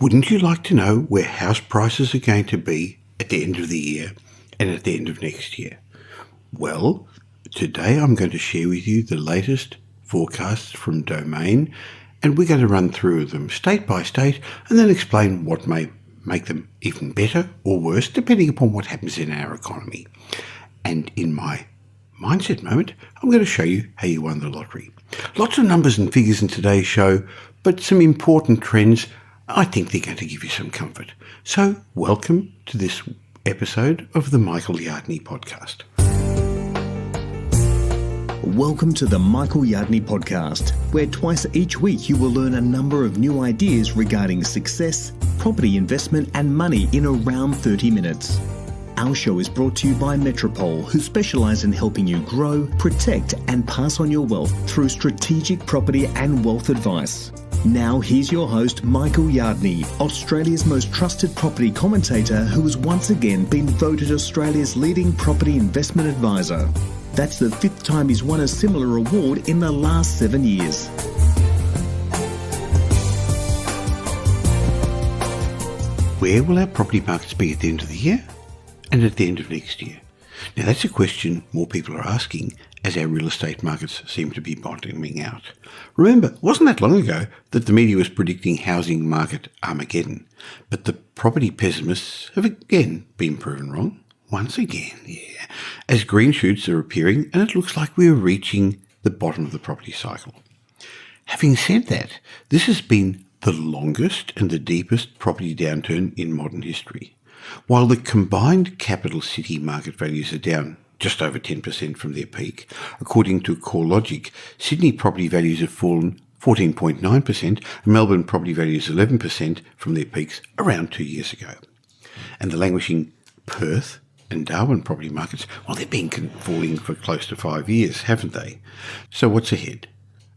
Wouldn't you like to know where house prices are going to be at the end of the year and at the end of next year? Well, today I'm going to share with you the latest forecasts from Domain, and we're going to run through them state by state and then explain what may make them even better or worse depending upon what happens in our economy. And in my mindset moment, I'm going to show you how you won the lottery. Lots of numbers and figures in today's show, but some important trends. I think they're going to give you some comfort. So, welcome to this episode of the Michael Yardney podcast. Welcome to the Michael Yardney podcast, where twice each week you will learn a number of new ideas regarding success, property investment and money in around 30 minutes. Our show is brought to you by Metropole, who specialise in helping you grow, protect and pass on your wealth through strategic property and wealth advice. Now here's your host, Michael Yardney, Australia's most trusted property commentator who has once again been voted Australia's leading property investment advisor. That's the fifth time he's won a similar award in the last 7 years. Where will our property markets be at the end of the year and at the end of next year? Now that's a question more people are asking as our real estate markets seem to be bottoming out. Remember, it wasn't that long ago that the media was predicting housing market Armageddon, but the property pessimists have again been proven wrong. Once again, as green shoots are appearing and it looks like we are reaching the bottom of the property cycle. Having said that, this has been the longest and the deepest property downturn in modern history. While the combined capital city market values are down just over 10% from their peak, according to CoreLogic, Sydney property values have fallen 14.9% and Melbourne property values 11% from their peaks around 2 years ago. And the languishing Perth and Darwin property markets, well, they've been falling for close to 5 years, haven't they? So what's ahead?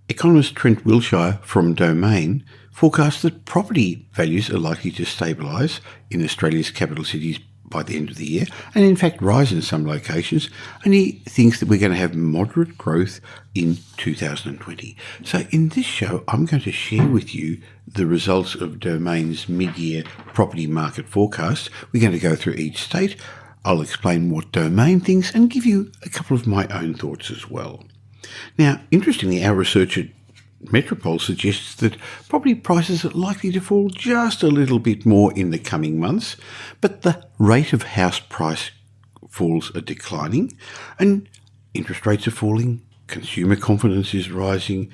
Economist Trent Wilshire from Domain forecasts that property values are likely to stabilise in Australia's capital cities by the end of the year, and in fact rise in some locations, and he thinks that we're going to have moderate growth in 2020. So in this show, I'm going to share with you the results of Domain's mid-year property market forecast. We're going to go through each state. I'll explain what Domain thinks and give you a couple of my own thoughts as well. Now, interestingly, our research at Metropole suggests that property prices are likely to fall just a little bit more in the coming months, but the rate of house price falls are declining and interest rates are falling, consumer confidence is rising,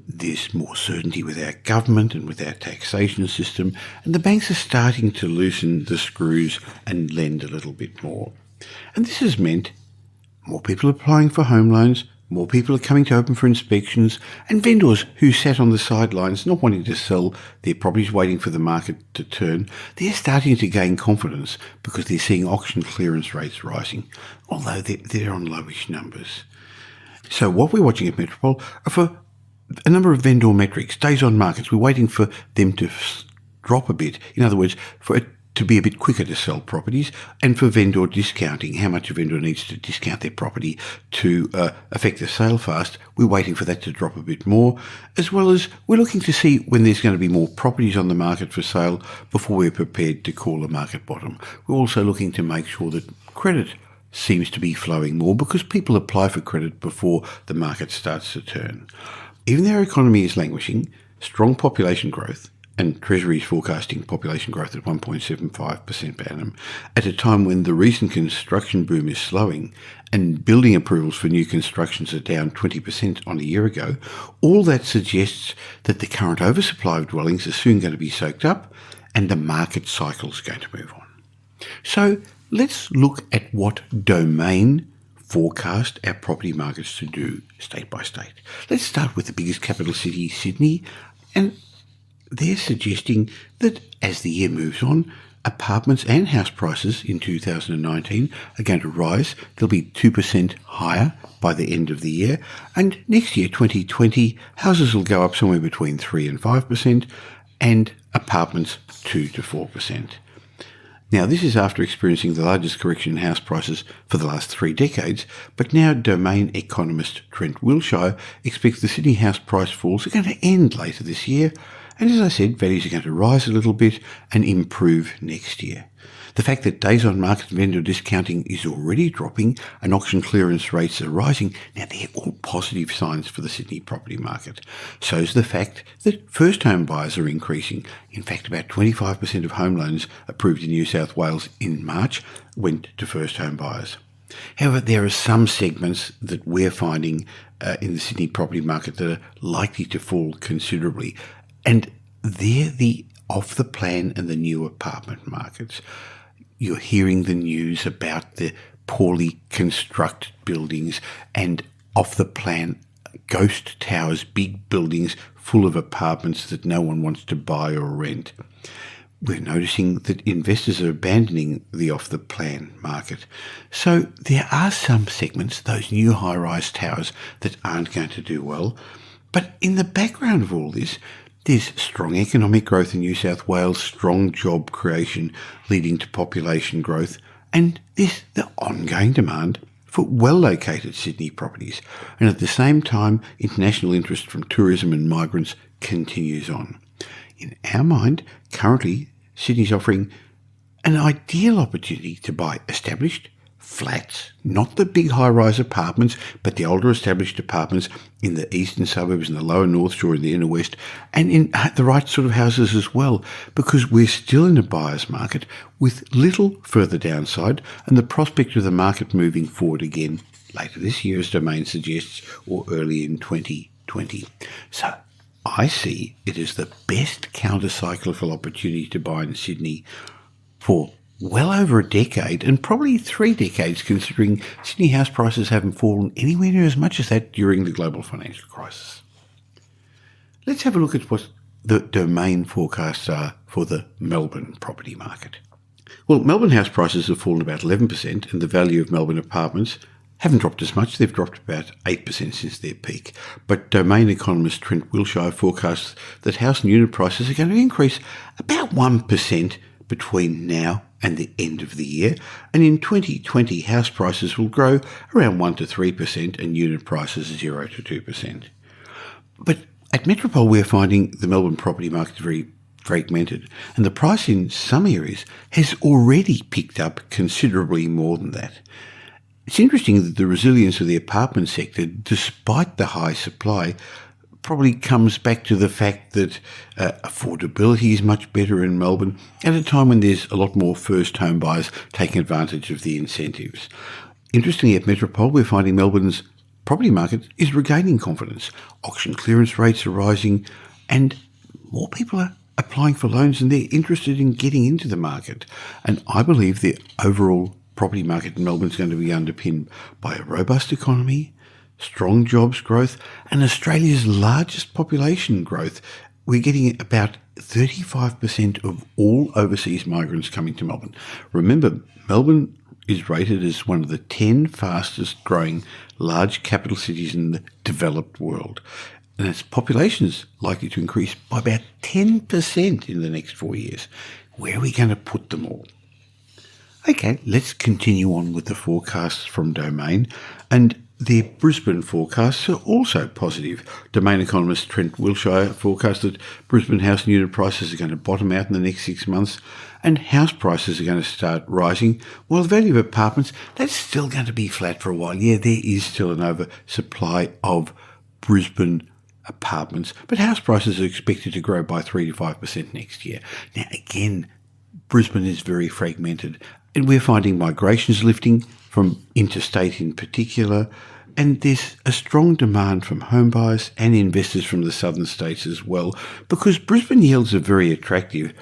there's more certainty with our government and with our taxation system, and the banks are starting to loosen the screws and lend a little bit more. And this has meant more people applying for home loans, more people are coming to open for inspections, and vendors who sat on the sidelines not wanting to sell their properties, waiting for the market to turn, they're starting to gain confidence because they're seeing auction clearance rates rising, although they're on lowish numbers. So what we're watching at Metropole are for a number of vendor metrics, days on markets. We're waiting for them to drop a bit. In other words, for it to be a bit quicker to sell properties, and for vendor discounting, how much a vendor needs to discount their property to affect the sale fast. We're waiting for that to drop a bit more, as well as we're looking to see when there's going to be more properties on the market for sale before we're prepared to call a market bottom. We're also looking to make sure that credit seems to be flowing more because people apply for credit before the market starts to turn. Even though our economy is languishing, strong population growth, and Treasury is forecasting population growth at 1.75% per annum, at a time when the recent construction boom is slowing and building approvals for new constructions are down 20% on a year ago, all that suggests that the current oversupply of dwellings is soon going to be soaked up and the market cycle is going to move on. So let's look at what Domain forecast our property markets to do state by state. Let's start with the biggest capital city, Sydney, and they're suggesting that as the year moves on, apartments and house prices in 2019 are going to rise. They'll be 2% higher by the end of the year. And next year, 2020, houses will go up somewhere between 3 and 5%, and apartments 2 to 4%. Now, this is after experiencing the largest correction in house prices for the last 3 decades, but now Domain economist Trent Wilshire expects the Sydney house price falls are going to end later this year, And as I said, values are going to rise a little bit and improve next year. The fact that days on market vendor discounting is already dropping and auction clearance rates are rising, now they're all positive signs for the Sydney property market. So is the fact that first home buyers are increasing. In fact, about 25% of home loans approved in New South Wales in March went to first home buyers. However, there are some segments that we're finding in the Sydney property market that are likely to fall considerably, and they're the off-the-plan and the new apartment markets. You're hearing the news about the poorly constructed buildings and off-the-plan ghost towers, big buildings full of apartments that no one wants to buy or rent. We're noticing that investors are abandoning the off-the-plan market. So there are some segments, those new high-rise towers, that aren't going to do well. But in the background of all this, there's strong economic growth in New South Wales, strong job creation leading to population growth, and there's the ongoing demand for well-located Sydney properties. And at the same time, international interest from tourism and migrants continues on. In our mind, currently, Sydney's offering an ideal opportunity to buy established flats, not the big high-rise apartments, but the older established apartments in the eastern suburbs and the lower North Shore and the inner west, and in the right sort of houses as well, because we're still in a buyer's market with little further downside and the prospect of the market moving forward again later this year, as Domain suggests, or early in 2020. So I see it as the best counter-cyclical opportunity to buy in Sydney for well over a decade, and probably 3 decades, considering Sydney house prices haven't fallen anywhere near as much as that during the global financial crisis. Let's have a look at what the Domain forecasts are for the Melbourne property market. Well, Melbourne house prices have fallen about 11%, and the value of Melbourne apartments haven't dropped as much. They've dropped about 8% since their peak. But Domain economist Trent Wilshire forecasts that house and unit prices are going to increase about 1% between now and the end of the year, and in 2020 house prices will grow around 1 to 3% and unit prices 0 to 2%. But at Metropole we're finding the Melbourne property market very fragmented, and the price in some areas has already picked up considerably more than that. It's interesting that the resilience of the apartment sector, despite the high supply, probably comes back to the fact that affordability is much better in Melbourne at a time when there's a lot more first home buyers taking advantage of the incentives. Interestingly, at Metropole, we're finding Melbourne's property market is regaining confidence. Auction clearance rates are rising and more people are applying for loans and they're interested in getting into the market. And I believe the overall property market in Melbourne is going to be underpinned by a robust economy, strong jobs growth, and Australia's largest population growth. We're getting about 35% of all overseas migrants coming to Melbourne. Remember, Melbourne is rated as one of the 10 fastest growing large capital cities in the developed world. And its population is likely to increase by about 10% in the next 4 years. Where are we going to put them all? Okay, let's continue on with the forecasts from Domain. And their Brisbane forecasts are also positive. Domain economist Trent Wilshire forecasts that Brisbane house and unit prices are going to bottom out in the next 6 months and house prices are going to start rising, while the value of apartments, that's still going to be flat for a while. Yeah, there is still an oversupply of Brisbane apartments, but house prices are expected to grow by 3 to 5% next year. Now, again, Brisbane is very fragmented, and we're finding migrations lifting from interstate in particular, and there's a strong demand from home buyers and investors from the southern states as well, because Brisbane yields are very attractive.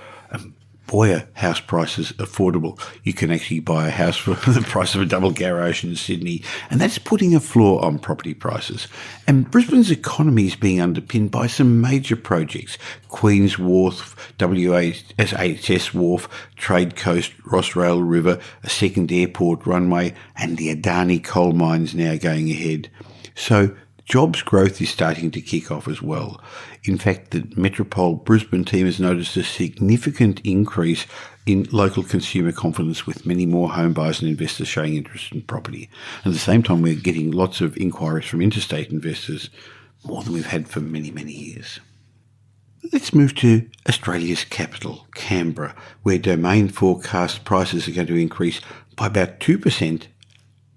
Boy, are house prices affordable. You can actually buy a house for the price of a double garage in Sydney, and that's putting a floor on property prices. And Brisbane's economy is being underpinned by some major projects: Queen's Wharf, WHS Wharf, Trade Coast, Rossrail River, a second airport runway, and the Yardney coal mines now going ahead. So jobs growth is starting to kick off as well. In fact, the Metropole Brisbane team has noticed a significant increase in local consumer confidence, with many more home buyers and investors showing interest in property. And at the same time, we're getting lots of inquiries from interstate investors, more than we've had for many, many years. Let's move to Australia's capital, Canberra, where Domain forecast prices are going to increase by about 2%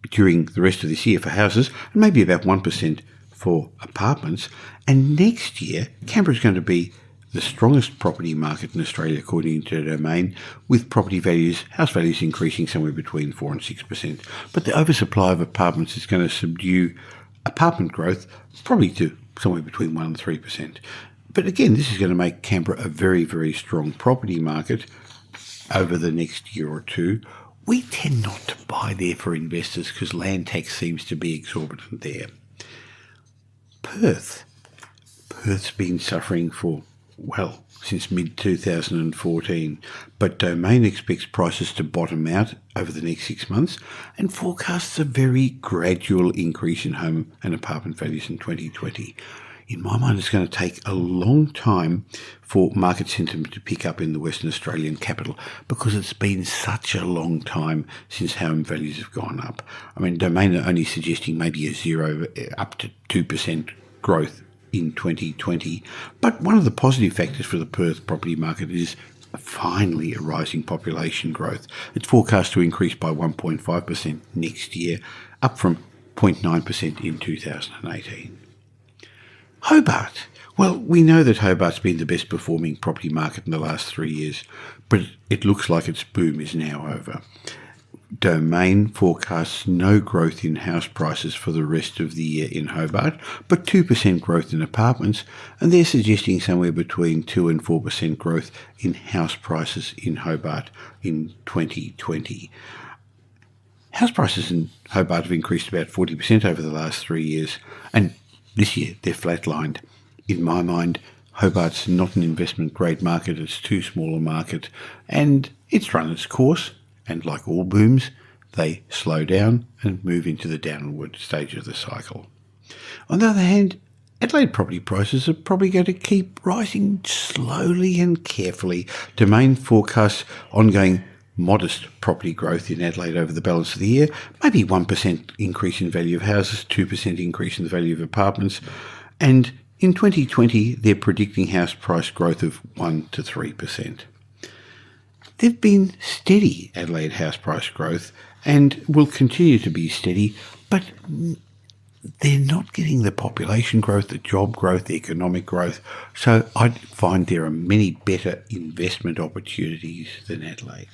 during the rest of this year for houses and maybe about 1% for apartments. And next year, Canberra is going to be the strongest property market in Australia, according to Domain, with property values, house values increasing somewhere between 4 and 6%. But the oversupply of apartments is going to subdue apartment growth probably to somewhere between 1 and 3%. But again, this is going to make Canberra a very, very strong property market over the next year or two. We tend not to buy there for investors because land tax seems to be exorbitant there. Perth's been suffering since mid-2014, but Domain expects prices to bottom out over the next 6 months and forecasts a very gradual increase in home and apartment values in 2020. In my mind, it's going to take a long time for market sentiment to pick up in the Western Australian capital because it's been such a long time since home values have gone up. I mean, Domain are only suggesting maybe a 0 up to 2% growth in 2020. But one of the positive factors for the Perth property market is finally a rising population growth. It's forecast to increase by 1.5% next year, up from 0.9% in 2018. Hobart. Well, we know that Hobart's been the best performing property market in the last 3 years, but it looks like its boom is now over. Domain forecasts no growth in house prices for the rest of the year in Hobart, but 2% growth in apartments, and they're suggesting somewhere between 2 and 4% growth in house prices in Hobart in 2020. House prices in Hobart have increased about 40% over the last 3 years, and this year they're flatlined. In my mind, Hobart's not an investment-grade market, it's too small a market, and it's run its course, and like all booms, they slow down and move into the downward stage of the cycle. On the other hand, Adelaide property prices are probably going to keep rising slowly and carefully. Domain forecasts ongoing modest property growth in Adelaide over the balance of the year, maybe 1% increase in value of houses, 2% increase in the value of apartments, and in 2020 they're predicting house price growth of 1 to 3%. They've been steady, Adelaide house price growth, and will continue to be steady, but they're not getting the population growth, the job growth, the economic growth, so I find there are many better investment opportunities than Adelaide.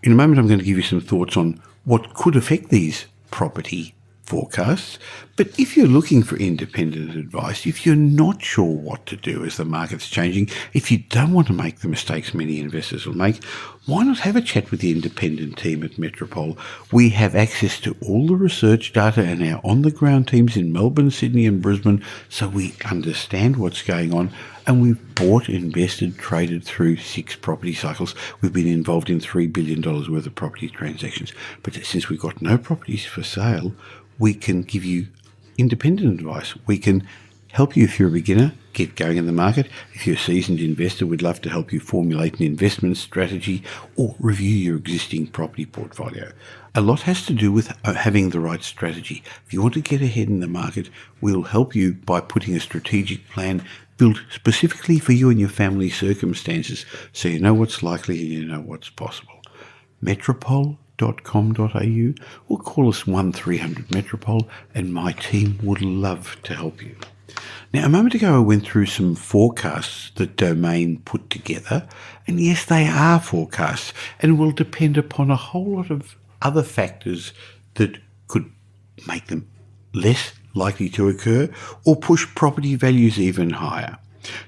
In a moment, I'm going to give you some thoughts on what could affect these property forecasts. But if you're looking for independent advice, if you're not sure what to do as the market's changing, if you don't want to make the mistakes many investors will make, why not have a chat with the independent team at Metropole? We have access to all the research data and our on-the-ground teams in Melbourne, Sydney and Brisbane, so we understand what's going on. And we've bought, invested, traded through 6 property cycles. We've been involved in $3 billion worth of property transactions. But since we've got no properties for sale, we can give you independent advice. We can help you if you're a beginner, get going in the market. If you're a seasoned investor, we'd love to help you formulate an investment strategy or review your existing property portfolio. A lot has to do with having the right strategy. If you want to get ahead in the market, we'll help you by putting a strategic plan built specifically for you and your family's circumstances, so you know what's likely and you know what's possible. Metropole.com.au or call us 1300 Metropole and my team would love to help you. Now, a moment ago I went through some forecasts that Domain put together, and yes, they are forecasts and will depend upon a whole lot of other factors that could make them less likely to occur or push property values even higher.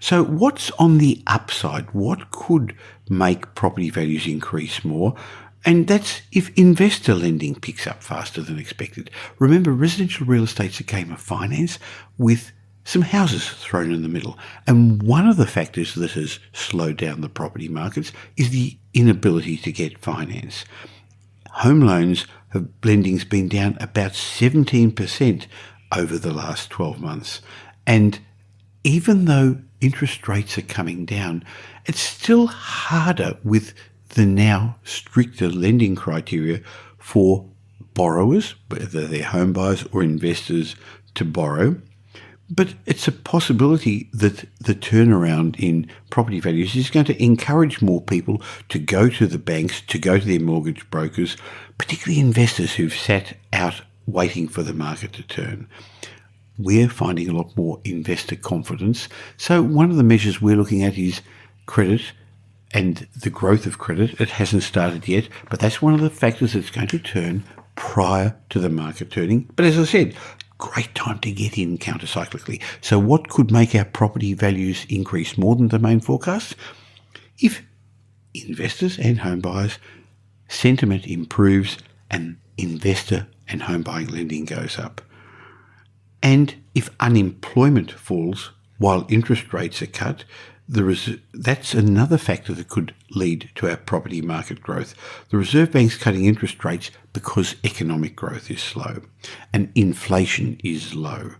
So what's on the upside? What could make property values increase more? And that's if investor lending picks up faster than expected. Remember, residential real estate's a game of finance with some houses thrown in the middle. And one of the factors that has slowed down the property markets is the inability to get finance. Home loans lending's been down about 17% over the last 12 months. And even though interest rates are coming down, it's still harder with the now stricter lending criteria for borrowers, whether they're home buyers or investors, to borrow, But it's a possibility that the turnaround in property values is going to encourage more people to go to the banks, to go to their mortgage brokers, particularly investors who've sat out waiting for the market to turn. We're finding a lot more investor confidence. So one of the measures we're looking at is credit and the growth of credit. It hasn't started yet, but that's one of the factors that's going to turn prior to the market turning. But as I said, great time to get in countercyclically. So what could make our property values increase more than the main forecast? If investors and home buyers sentiment improves and investor and home buying lending goes up. And if unemployment falls while interest rates are cut, that's another factor that could lead to our property market growth. The Reserve Bank's cutting interest rates because economic growth is slow and inflation is low.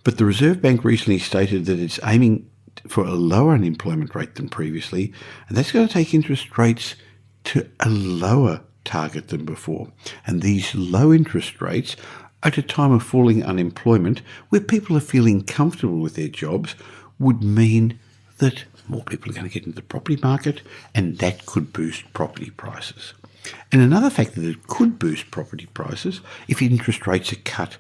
But the Reserve Bank recently stated that it's aiming for a lower unemployment rate than previously, and that's going to take interest rates to a lower target than before. And these low interest rates at a time of falling unemployment, where people are feeling comfortable with their jobs, would mean that more people are going to get into the property market, and that could boost property prices. And another factor that could boost property prices, if interest rates are cut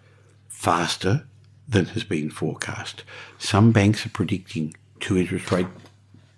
faster than has been forecast. Some banks are predicting 2 interest rate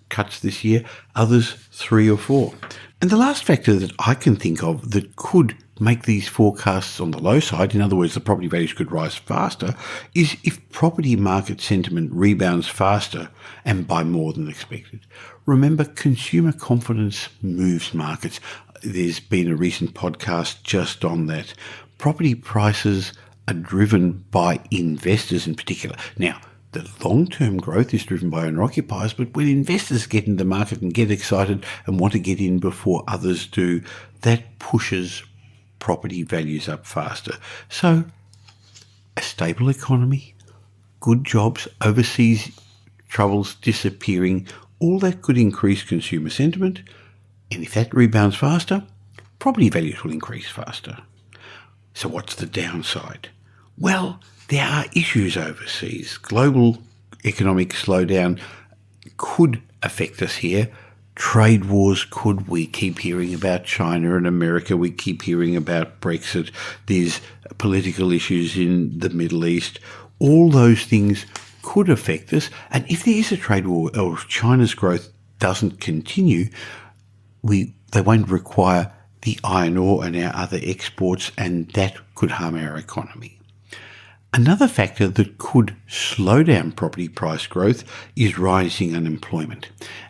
cuts this year, others 3 or 4. And the last factor that I can think of that could make these forecasts on the low side, in other words, the property values could rise faster, is if property market sentiment rebounds faster and by more than expected. Remember, consumer confidence moves markets. There's been a recent podcast just on that. Property prices are driven by investors in particular. Now, the long-term growth is driven by owner-occupiers, but when investors get into the market and get excited and want to get in before others do, that pushes property values up faster. So a stable economy, good jobs, overseas troubles disappearing, all that could increase consumer sentiment. And if that rebounds faster, property values will increase faster. So what's the downside? Well, there are issues overseas. Global economic slowdown could affect us here. Trade wars could. We keep hearing about China and America. We keep hearing about Brexit. There's political issues in the Middle East. All those things could affect us. And if there is a trade war or if China's growth doesn't continue, they won't require the iron ore and our other exports, and that could harm our economy. Another factor that could slow down property price growth is rising unemployment.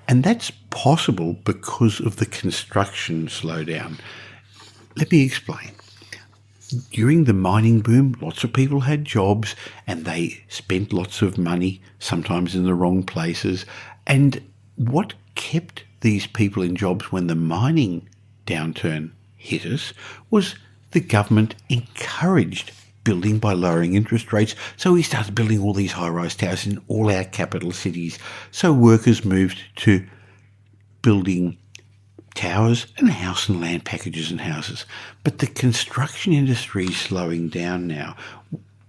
And that's possible because of the construction slowdown. Let me explain. During the mining boom, lots of people had jobs and they spent lots of money, sometimes in the wrong places. And what kept these people in jobs when the mining downturn hit us was the government encouraged building by lowering interest rates. So we started building all these high-rise towers in all our capital cities. So workers moved to building towers and house and land packages and houses. But the construction industry is slowing down now.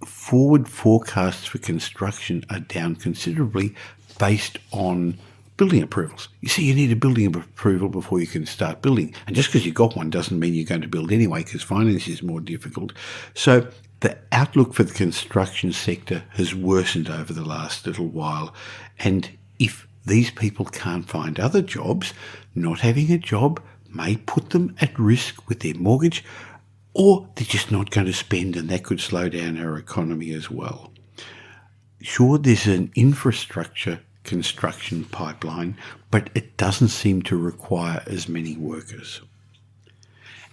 Forward forecasts for construction are down considerably based on building approvals. You see, you need a building approval before you can start building. And just because you got one doesn't mean you're going to build anyway, because finance is more difficult. So the outlook for the construction sector has worsened over the last little while. And if these people can't find other jobs, not having a job may put them at risk with their mortgage, or they're just not going to spend, and that could slow down our economy as well. Sure, there's an infrastructure construction pipeline, but it doesn't seem to require as many workers.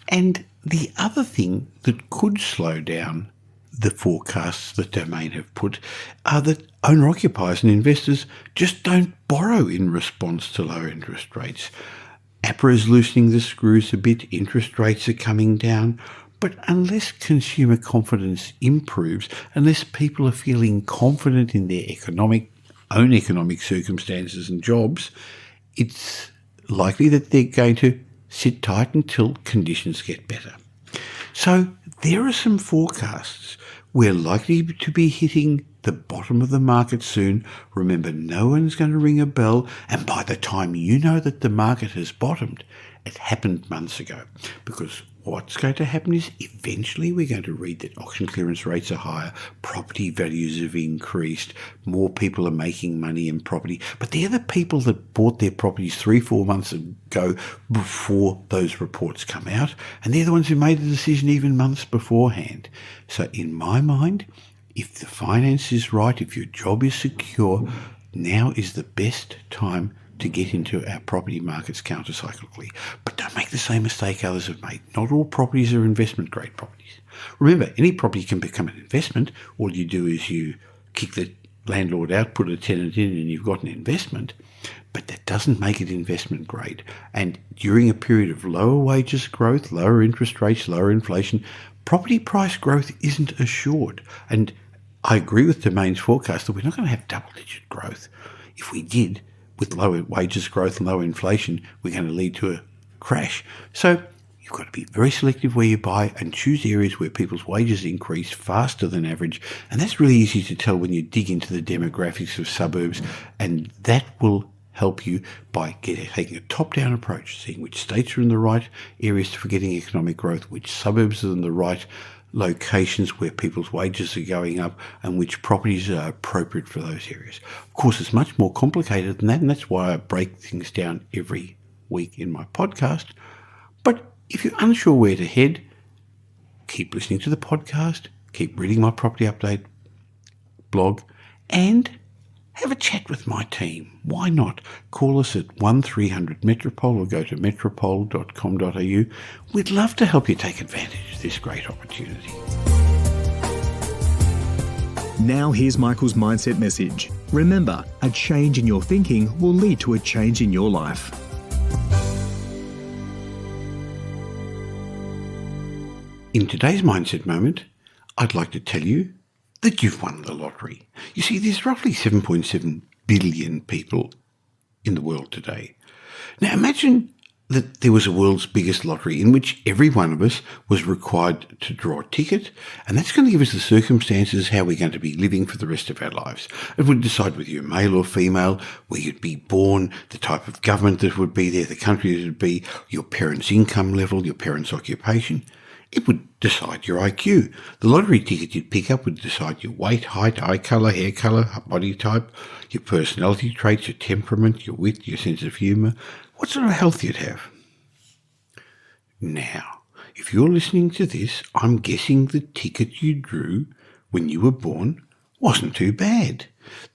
And the other thing that could slow down the forecasts that Domain have put are that owner-occupiers and investors just don't borrow in response to low interest rates. APRA is loosening the screws a bit, interest rates are coming down, but unless consumer confidence improves, unless people are feeling confident in their own economic circumstances and jobs, it's likely that they're going to sit tight until conditions get better. So there are some forecasts. We're likely to be hitting the bottom of the market soon. Remember, no one's going to ring a bell, and by the time you know that the market has bottomed, it happened months ago. Because what's going to happen is eventually we're going to read that auction clearance rates are higher, property values have increased, more people are making money in property. But they're the people that bought their properties 3-4 months ago before those reports come out, and they're the ones who made the decision even months beforehand. So in my mind, if the finance is right, if your job is secure, now is the best time to get into our property markets countercyclically. But don't make the same mistake others have made. Not all properties are investment-grade properties. Remember, any property can become an investment. All you do is you kick the landlord out, put a tenant in, and you've got an investment. But that doesn't make it investment grade. And during a period of lower wages growth, lower interest rates, lower inflation, property price growth isn't assured. And I agree with Domain's forecast that we're not going to have double-digit growth. If we did, with lower wages growth and lower inflation, we're going to lead to a crash. So you've got to be very selective where you buy and choose areas where people's wages increase faster than average. And that's really easy to tell when you dig into the demographics of suburbs, and that will help you by taking a top-down approach, seeing which states are in the right areas for getting economic growth, which suburbs are in the right locations where people's wages are going up, and which properties are appropriate for those areas. Of course, it's much more complicated than that, and that's why I break things down every week in my podcast. But if you're unsure where to head, keep listening to the podcast, keep reading my property update blog, and have a chat with my team. Why not? Call us at 1300 Metropole or go to metropole.com.au. We'd love to help you take advantage of this great opportunity. Now here's Michael's mindset message. Remember, a change in your thinking will lead to a change in your life. In today's Mindset Moment, I'd like to tell you that you've won the lottery. You see, there's roughly 7.7 billion people in the world today. Now imagine that there was a world's biggest lottery in which every one of us was required to draw a ticket, and that's going to give us the circumstances how we're going to be living for the rest of our lives. It would decide whether you're male or female, where you'd be born, the type of government that would be there, the country that would be, your parents' income level, your parents' occupation. It would decide your IQ. The lottery ticket you'd pick up would decide your weight, height, eye colour, hair colour, body type, your personality traits, your temperament, your wit, your sense of humour, what sort of health you'd have. Now, if you're listening to this, I'm guessing the ticket you drew when you were born wasn't too bad.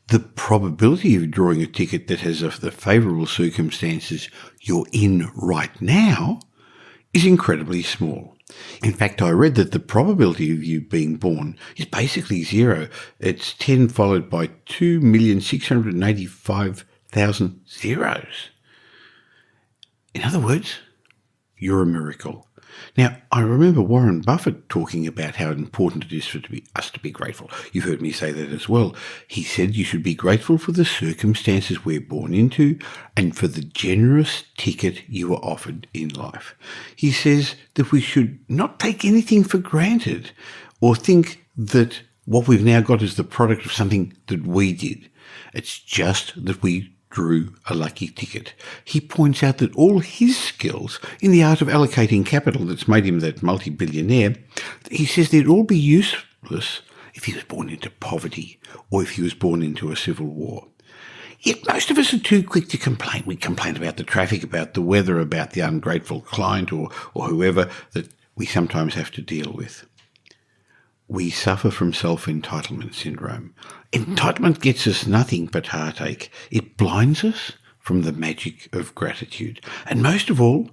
The probability of drawing a ticket that has the favourable circumstances you're in right now is incredibly small. In fact, I read that the probability of you being born is basically zero. It's 10 followed by 2,685,000 zeros. In other words, you're a miracle. Now, I remember Warren Buffett talking about how important it is for us to be grateful. You've heard me say that as well. He said you should be grateful for the circumstances we're born into and for the generous ticket you were offered in life. He says that we should not take anything for granted or think that what we've now got is the product of something that we did. It's just that we drew a lucky ticket. He points out that all his skills in the art of allocating capital that's made him that multi-billionaire, he says they'd all be useless if he was born into poverty or if he was born into a civil war. Yet most of us are too quick to complain. We complain about the traffic, about the weather, about the ungrateful client or whoever that we sometimes have to deal with. We suffer from self-entitlement syndrome. Entitlement gets us nothing but heartache. It blinds us from the magic of gratitude. And most of all,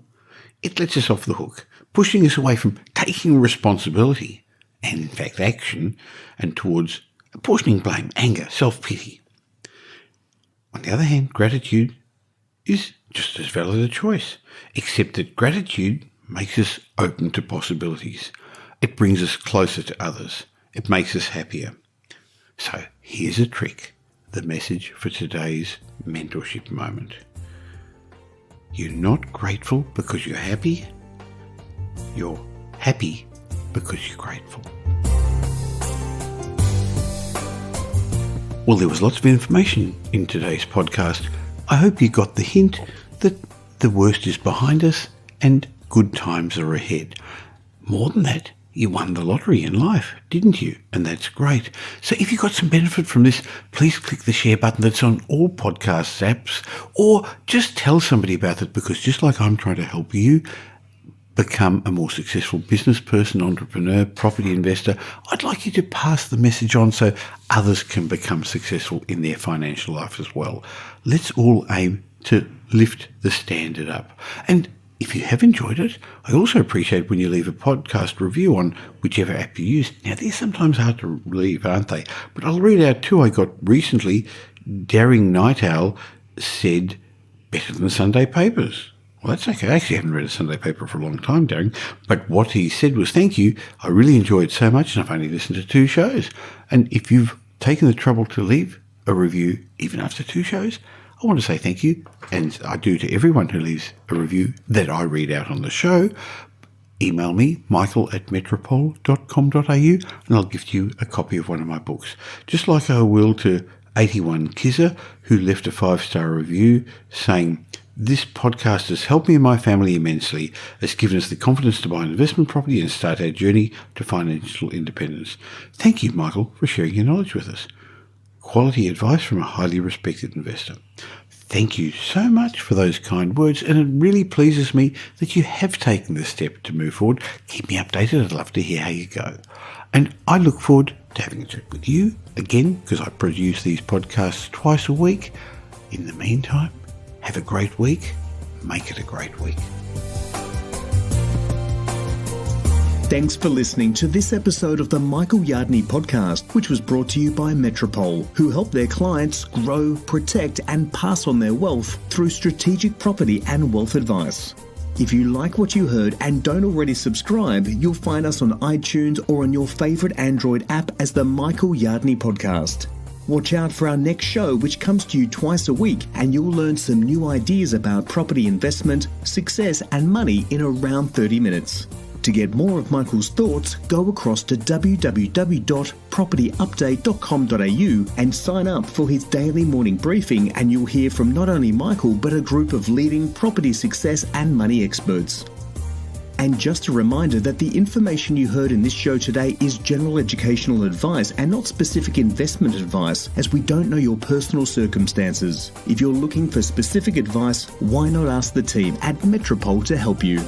it lets us off the hook, pushing us away from taking responsibility and, in fact, action, and towards apportioning blame, anger, self-pity. On the other hand, gratitude is just as valid a choice, except that gratitude makes us open to possibilities. It brings us closer to others. It makes us happier. So here's a trick, the message for today's mentorship moment. You're not grateful because you're happy. You're happy because you're grateful. Well, there was lots of information in today's podcast. I hope you got the hint that the worst is behind us and good times are ahead. More than that, you won the lottery in life, didn't you? And that's great. So if you got some benefit from this, please click the share button that's on all podcast apps, or just tell somebody about it, because just like I'm trying to help you become a more successful business person, entrepreneur, property investor, I'd like you to pass the message on so others can become successful in their financial life as well. Let's all aim to lift the standard up. And if you have enjoyed it, I also appreciate when you leave a podcast review on whichever app you use. Now, they're sometimes hard to leave, aren't they? But I'll read out two I got recently. Daring Night Owl said, better than Sunday papers. Well, that's okay. I actually haven't read a Sunday paper for a long time, Darren. But what he said was, thank you. I really enjoyed it so much, and I've only listened to 2 shows. And if you've taken the trouble to leave a review, even after 2 shows, I want to say thank you. And I do to everyone who leaves a review that I read out on the show. Email me, michael@metropole.com.au, and I'll gift you a copy of one of my books. Just like I will to 81 Kizza, who left a 5-star review saying, this podcast has helped me and my family immensely. It's given us the confidence to buy an investment property and start our journey to financial independence. Thank you, Michael, for sharing your knowledge with us. Quality advice from a highly respected investor. Thank you so much for those kind words, and it really pleases me that you have taken the step to move forward. Keep me updated. I'd love to hear how you go. And I look forward to having a chat with you again, because I produce these podcasts twice a week. In the meantime, have a great week. Make it a great week. Thanks for listening to this episode of the Michael Yardney podcast, which was brought to you by Metropole, who help their clients grow, protect, and pass on their wealth through strategic property and wealth advice. If you like what you heard and don't already subscribe, you'll find us on iTunes or on your favourite Android app as the Michael Yardney podcast. Watch out for our next show, which comes to you twice a week, and you'll learn some new ideas about property investment, success, and money in around 30 minutes. To get more of Michael's thoughts, go across to www.propertyupdate.com.au and sign up for his daily morning briefing, and you'll hear from not only Michael, but a group of leading property success and money experts. And just a reminder that the information you heard in this show today is general educational advice and not specific investment advice, as we don't know your personal circumstances. If you're looking for specific advice, why not ask the team at Metropole to help you?